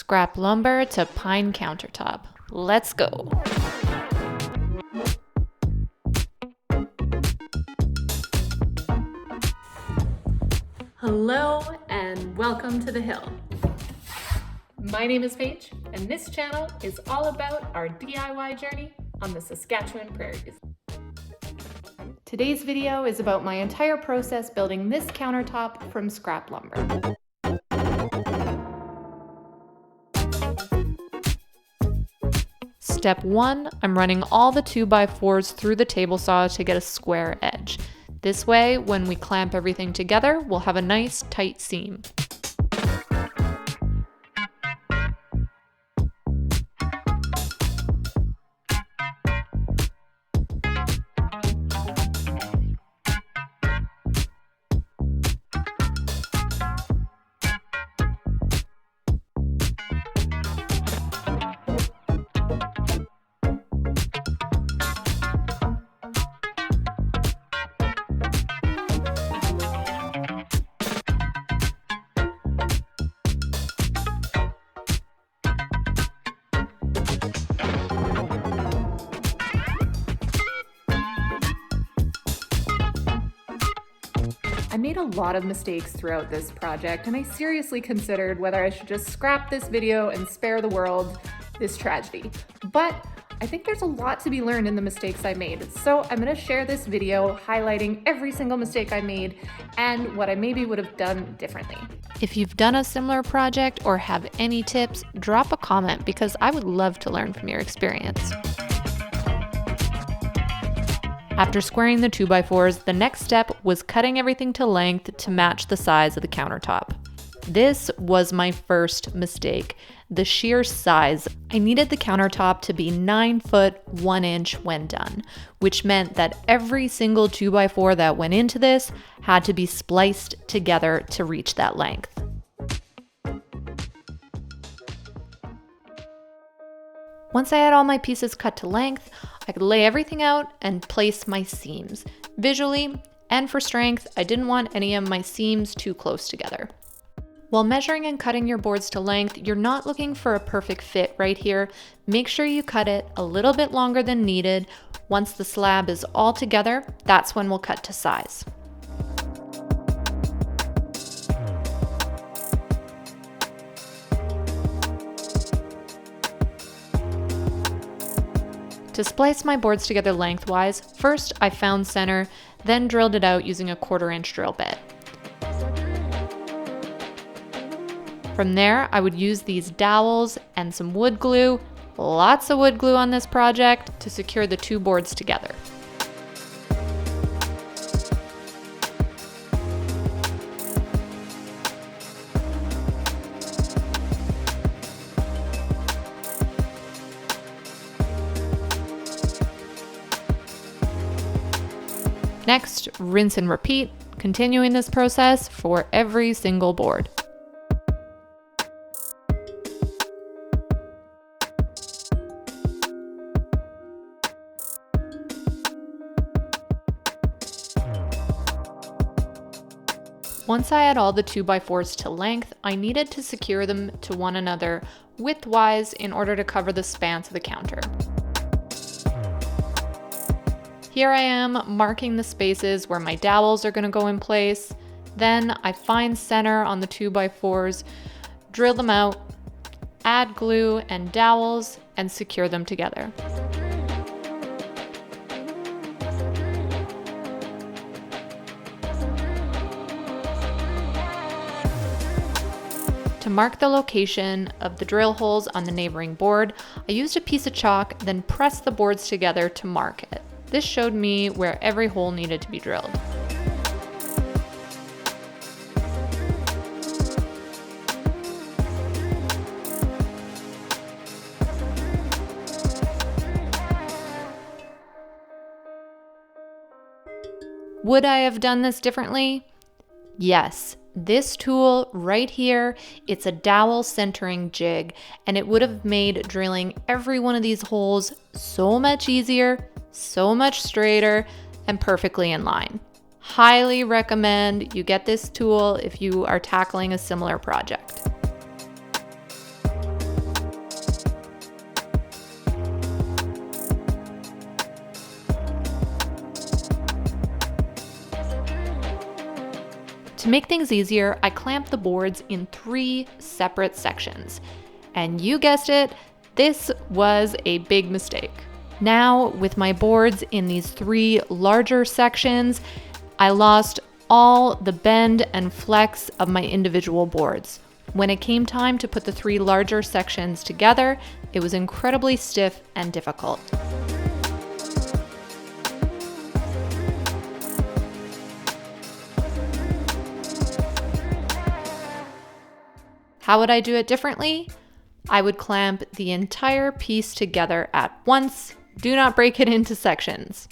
Scrap lumber to pine countertop. Let's go. Hello and welcome to the hill. My name is Paige, and this channel is all about our DIY journey on the Saskatchewan prairies. Today's video is about my entire process building this countertop from scrap lumber. Step 1, I'm running all the 2x4s through the table saw to get a square edge. This way, when we clamp everything together, we'll have a nice tight seam. I made a lot of mistakes throughout this project, and I seriously considered whether I should just scrap this video and spare the world this tragedy. But I think there's a lot to be learned in the mistakes I made, so I'm gonna share this video highlighting every single mistake I made and what I maybe would have done differently. If you've done a similar project or have any tips, drop a comment because I would love to learn from your experience. After squaring the 2x4s, the next step was cutting everything to length to match the size of the countertop. This was my first mistake, the sheer size. I needed the countertop to be 9 foot 1 inch when done, which meant that every single 2x4 that went into this had to be spliced together to reach that length. Once I had all my pieces cut to length, I could lay everything out and place my seams. Visually and for strength, I didn't want any of my seams too close together. While measuring and cutting your boards to length, you're not looking for a perfect fit right here. Make sure you cut it a little bit longer than needed. Once the slab is all together, that's when we'll cut to size. To splice my boards together lengthwise, first I found center, then drilled it out using a 1/4 inch drill bit. From there, I would use these dowels and some wood glue, lots of wood glue on this project, to secure the 2 boards together. Next, rinse and repeat, continuing this process for every single board. Once I had all the 2x4s to length, I needed to secure them to one another widthwise in order to cover the spans of the counter. Here I am marking the spaces where my dowels are going to go in place. Then I find center on the 2x4s, drill them out, add glue and dowels, and secure them together. To mark the location of the drill holes on the neighboring board, I used a piece of chalk, then pressed the boards together to mark it. This showed me where every hole needed to be drilled. Would I have done this differently? Yes. This tool right here, it's a dowel centering jig, and it would have made drilling every one of these holes so much easier, so much straighter, and perfectly in line. Highly recommend you get this tool if you are tackling a similar project. To make things easier, I clamped the boards in 3 separate sections. And you guessed it, this was a big mistake. Now, with my boards in these 3 larger sections, I lost all the bend and flex of my individual boards. When it came time to put the 3 larger sections together, it was incredibly stiff and difficult. How would I do it differently? I would clamp the entire piece together at once. Do not break it into sections.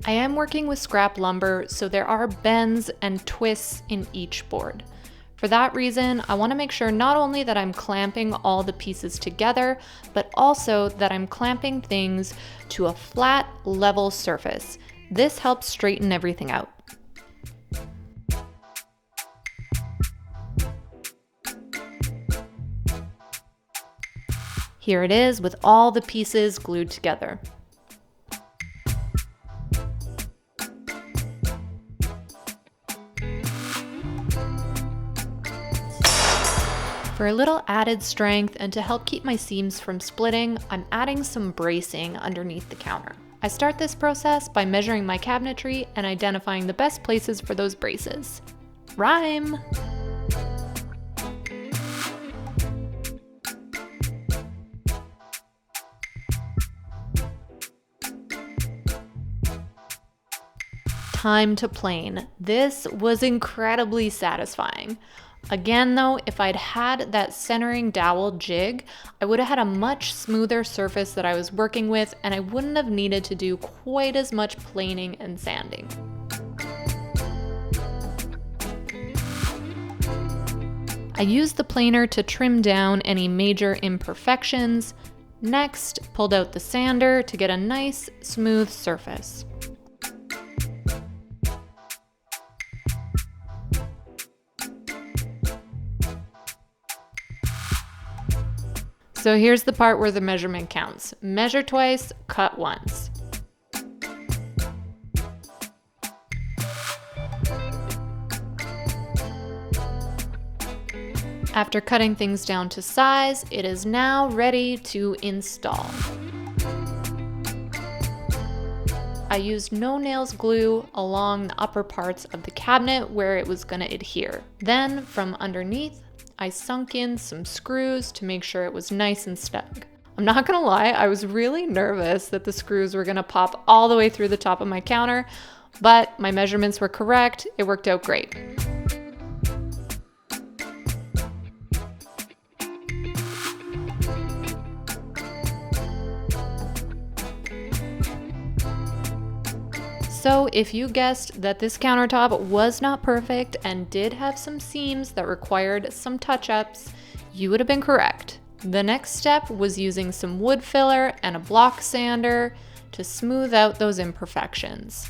I am working with scrap lumber, so there are bends and twists in each board. For that reason, I want to make sure not only that I'm clamping all the pieces together, but also that I'm clamping things to a flat, level surface. This helps straighten everything out. Here it is with all the pieces glued together. For a little added strength and to help keep my seams from splitting, I'm adding some bracing underneath the counter. I start this process by measuring my cabinetry and identifying the best places for those braces. Rhyme! Time to plane. This was incredibly satisfying. Again though, if I'd had that centering dowel jig, I would have had a much smoother surface that I was working with, and I wouldn't have needed to do quite as much planing and sanding. I used the planer to trim down any major imperfections. Next, pulled out the sander to get a nice, smooth surface. So here's the part where the measurement counts. Measure twice, cut once. After cutting things down to size, it is now ready to install. I used no nails glue along the upper parts of the cabinet where it was going to adhere. Then from underneath, I sunk in some screws to make sure it was nice and snug. I'm not gonna lie, I was really nervous that the screws were gonna pop all the way through the top of my counter, but my measurements were correct. It worked out great. So if you guessed that this countertop was not perfect and did have some seams that required some touch-ups, you would have been correct. The next step was using some wood filler and a block sander to smooth out those imperfections.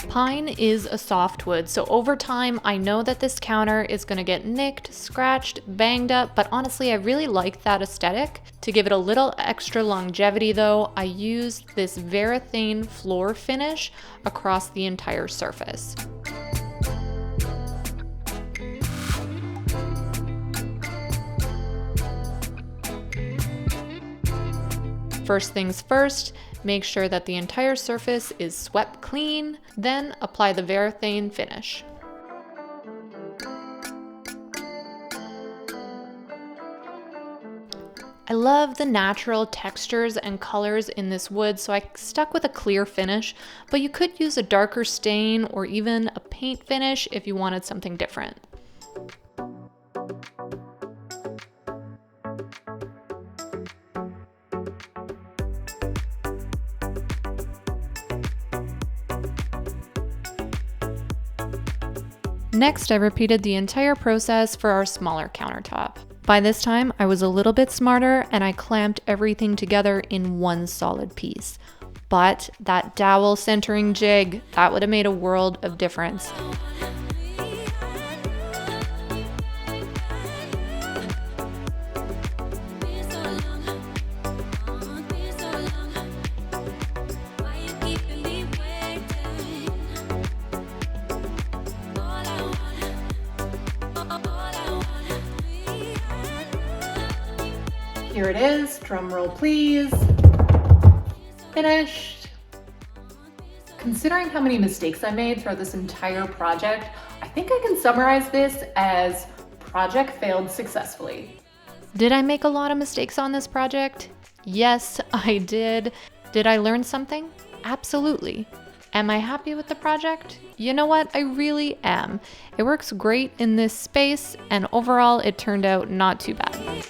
Pine is a softwood, so over time I know that this counter is going to get nicked, scratched, banged up, but honestly I really like that aesthetic. To give it a little extra longevity though, I used this varathane floor finish across the entire surface. First things first, make sure that the entire surface is swept clean, then apply the varathane finish. I love the natural textures and colors in this wood, so I stuck with a clear finish, but you could use a darker stain or even a paint finish if you wanted something different. Next, I repeated the entire process for our smaller countertop. By this time, I was a little bit smarter and I clamped everything together in one solid piece. But that dowel centering jig, that would have made a world of difference. here it is, drum roll please. Finished. Considering how many mistakes I made throughout this entire project, I think I can summarize this as project failed successfully. Did I make a lot of mistakes on this project? Yes, I did. Did I learn something? Absolutely. Am I happy with the project? You know what? I really am. It works great in this space, and overall it turned out not too bad.